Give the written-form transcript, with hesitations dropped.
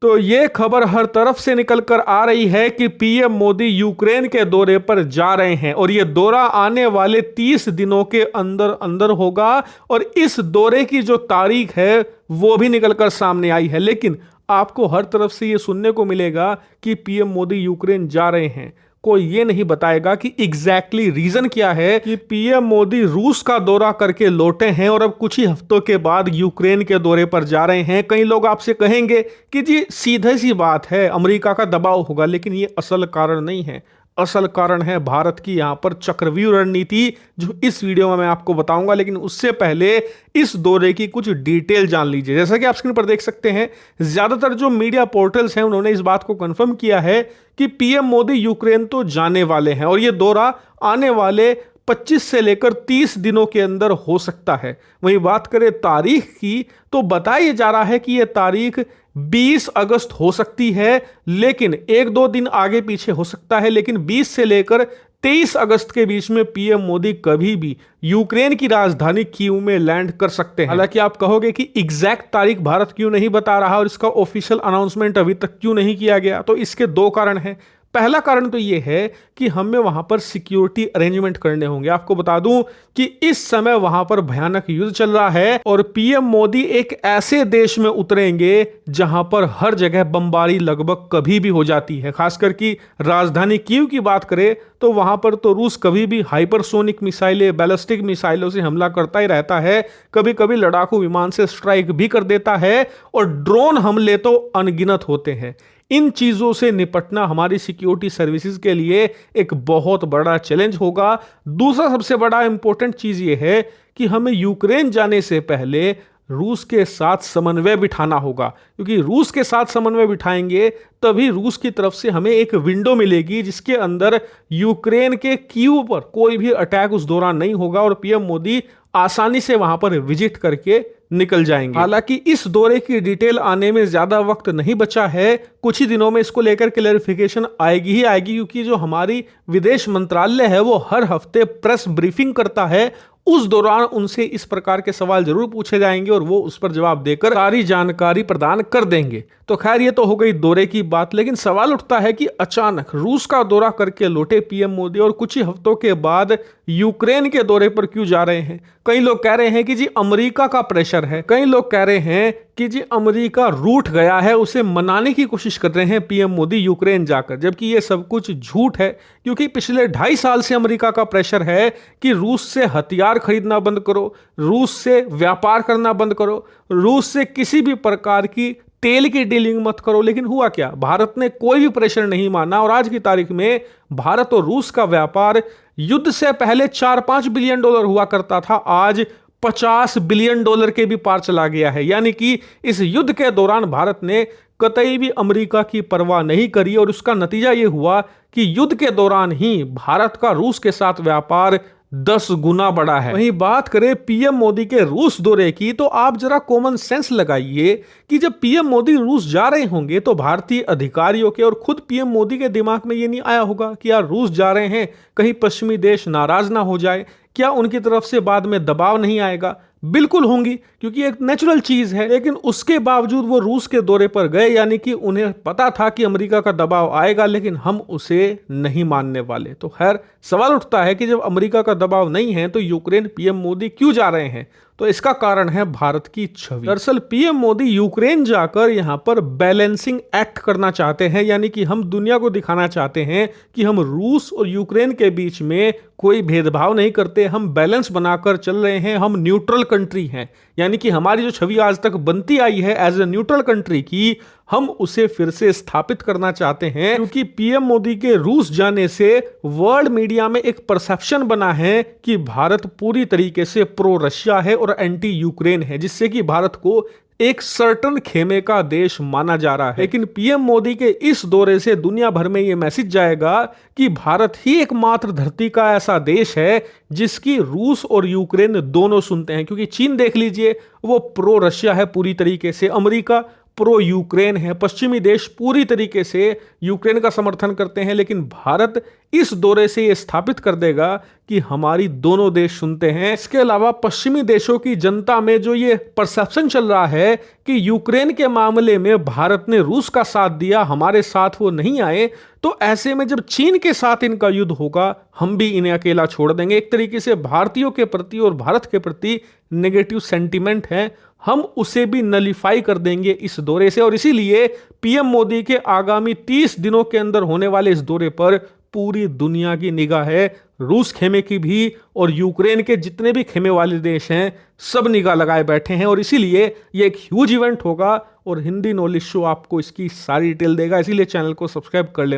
तो ये खबर हर तरफ से निकल कर आ रही है कि पीएम मोदी यूक्रेन के दौरे पर जा रहे हैं और ये दौरा आने वाले 30 दिनों के अंदर अंदर होगा। और इस दौरे की जो तारीख है वो भी निकल कर सामने आई है, लेकिन आपको हर तरफ से ये सुनने को मिलेगा कि पीएम मोदी यूक्रेन जा रहे हैं। कोई ये नहीं बताएगा कि एग्जैक्टली रीजन क्या है कि पीएम मोदी रूस का दौरा करके लौटे हैं और अब कुछ ही हफ्तों के बाद यूक्रेन के दौरे पर जा रहे हैं। कई लोग आपसे कहेंगे कि जी सीधी सी बात है, अमेरिका का दबाव होगा, लेकिन ये असल कारण नहीं है। असल कारण है भारत की यहाँ पर चक्रव्यूह रणनीति, जो इस वीडियो में मैं आपको बताऊंगा। लेकिन उससे पहले इस दौरे की कुछ डिटेल जान लीजिए। जैसा कि आप स्क्रीन पर देख सकते हैं, ज्यादातर जो मीडिया पोर्टल्स हैं उन्होंने इस बात को कंफर्म किया है कि पीएम मोदी यूक्रेन तो जाने वाले हैं और ये दौरा आने वाले 25 से लेकर 30 दिनों के अंदर हो सकता है। वहीं बात करें तारीख की, तो बताया जा रहा है कि यह तारीख 20 अगस्त हो सकती है, लेकिन एक दो दिन आगे पीछे हो सकता है। लेकिन 20 से लेकर 23 अगस्त के बीच में पीएम मोदी कभी भी यूक्रेन की राजधानी कीव में लैंड कर सकते हैं। हालांकि आप कहोगे कि एग्जैक्ट तारीख भारत क्यों नहीं बता रहा और इसका ऑफिशियल अनाउंसमेंट अभी तक क्यों नहीं किया गया, तो इसके दो कारण हैं। पहला कारण तो यह है कि हमें वहां पर सिक्योरिटी अरेंजमेंट करने होंगे। आपको बता दूं कि इस समय वहां पर भयानक युद्ध चल रहा है और पीएम मोदी एक ऐसे देश में उतरेंगे जहां पर हर जगह बमबारी लगभग कभी भी हो जाती है। खासकर की राजधानी कीव की बात करें तो वहां पर तो रूस कभी भी हाइपरसोनिक मिसाइलें, बैलिस्टिक मिसाइलों से हमला करता ही रहता है। कभी कभी लड़ाकू विमान से स्ट्राइक भी कर देता है और ड्रोन हमले तो अनगिनत होते हैं। इन चीजों से निपटना हमारी सिक्योरिटी सर्विसेज के लिए एक बहुत बड़ा चैलेंज होगा। दूसरा सबसे बड़ा इंपॉर्टेंट चीज ये है कि हमें यूक्रेन जाने से पहले रूस के साथ समन्वय बिठाना होगा, क्योंकि रूस के साथ समन्वय बिठाएंगे तभी रूस की तरफ से हमें एक विंडो मिलेगी जिसके अंदर यूक्रेन के कीव पर कोई भी अटैक उस दौरान नहीं होगा और पीएम मोदी आसानी से वहां पर विजिट करके निकल जाएंगे। हालांकि इस दौरे की डिटेल आने में ज्यादा वक्त नहीं बचा है, कुछ ही दिनों में इसको लेकर क्लैरिफिकेशन आएगी ही आएगी, क्योंकि जो हमारी विदेश मंत्रालय है वो हर हफ्ते प्रेस ब्रीफिंग करता है। उस दौरान उनसे इस प्रकार के सवाल जरूर पूछे जाएंगे और वो उस पर जवाब देकर सारी जानकारी प्रदान कर देंगे। तो खैर ये तो हो गई दौरे की बात, लेकिन सवाल उठता है कि अचानक रूस का दौरा करके लौटे पीएम मोदी और कुछ ही हफ्तों के बाद यूक्रेन के दौरे पर क्यों जा रहे हैं। कई लोग कह रहे हैं कि जी अमेरिका का प्रेशर है, कई लोग कह रहे हैं कि जी अमेरिका रूठ गया है, उसे मनाने की कोशिश कर रहे हैं पीएम मोदी यूक्रेन जाकर, जबकि ये सब कुछ झूठ है। क्योंकि पिछले 2.5 साल से अमेरिका का प्रेशर है कि रूस से हथियार खरीदना बंद करो, रूस से व्यापार करना बंद करो, रूस से किसी भी प्रकार की तेल की डीलिंग मत करो। लेकिन हुआ क्या, भारत ने कोई भी प्रेशर नहीं माना और आज की तारीख में भारत और रूस का व्यापार युद्ध से पहले 4-5 बिलियन डॉलर हुआ करता था, आज 50 बिलियन डॉलर के भी पार चला गया है। यानी कि इस युद्ध के दौरान भारत ने कतई भी अमेरिका की परवाह नहीं करी और उसका नतीजा यह हुआ कि युद्ध के दौरान ही भारत का रूस के साथ व्यापार 10 गुना बढ़ा है। वहीं बात करें पीएम मोदी के रूस दौरे की, तो आप जरा कॉमन सेंस लगाइए कि जब पीएम मोदी रूस जा रहे होंगे तो भारतीय अधिकारियों के और खुद पीएम मोदी के दिमाग में ये नहीं आया होगा कि यार रूस जा रहे हैं, कहीं पश्चिमी देश नाराज ना हो जाए, क्या उनकी तरफ से बाद में दबाव नहीं आएगा। बिल्कुल होंगी, क्योंकि एक नेचुरल चीज है। लेकिन उसके बावजूद वो रूस के दौरे पर गए, यानी कि उन्हें पता था कि अमेरिका का दबाव आएगा, लेकिन हम उसे नहीं मानने वाले। तो खैर सवाल उठता है कि जब अमेरिका का दबाव नहीं है तो यूक्रेन पीएम मोदी क्यों जा रहे हैं। तो इसका कारण है भारत की छवि। दरअसल पीएम मोदी यूक्रेन जाकर यहां पर बैलेंसिंग एक्ट करना चाहते हैं, यानी कि हम दुनिया को दिखाना चाहते हैं कि हम रूस और यूक्रेन के बीच में कोई भेदभाव नहीं करते, हम बैलेंस बनाकर चल रहे हैं, हम न्यूट्रल कंट्री हैं। यानी कि हमारी जो छवि आज तक बनती आई है एज ए न्यूट्रल कंट्री की, हम उसे फिर से स्थापित करना चाहते हैं। क्योंकि पीएम मोदी के रूस जाने से वर्ल्ड मीडिया में एक परसेप्शन बना है कि भारत पूरी तरीके से प्रो रशिया है और एंटी यूक्रेन है, जिससे कि भारत को एक सर्टन खेमे का देश माना जा रहा है। लेकिन पीएम मोदी के इस दौरे से दुनिया भर में यह मैसेज जाएगा कि भारत ही एकमात्र धरती का ऐसा देश है जिसकी रूस और यूक्रेन दोनों सुनते हैं। क्योंकि चीन देख लीजिए, वो प्रो रशिया है पूरी तरीके से, अमेरिका प्रो यूक्रेन है। पश्चिमी देश पूरी तरीके से यूक्रेन का समर्थन करते हैं, लेकिन भारत इस दौरे से यह स्थापित कर देगा कि हमारी दोनों देश सुनते हैं। इसके अलावा पश्चिमी देशों की जनता में जो ये परसेप्शन चल रहा है कि यूक्रेन के मामले में भारत ने रूस का साथ दिया, हमारे साथ वो नहीं आए, तो ऐसे में जब चीन के साथ इनका युद्ध होगा हम भी इन्हें अकेला छोड़ देंगे। एक तरीके से भारतीयों के प्रति और भारत के प्रति नेगेटिव सेंटीमेंट है, हम उसे भी नलीफाई कर देंगे इस दौरे से। और इसीलिए पीएम मोदी के आगामी 30 दिनों के अंदर होने वाले इस दौरे पर पूरी दुनिया की निगाह है, रूस खेमे की भी और यूक्रेन के जितने भी खेमे वाले देश हैं सब निगाह लगाए बैठे हैं। और इसीलिए ये एक ह्यूज इवेंट होगा और हिंदी नॉलेज शो आपको इसकी सारी डिटेल देगा, इसीलिए चैनल को सब्सक्राइब कर लेना।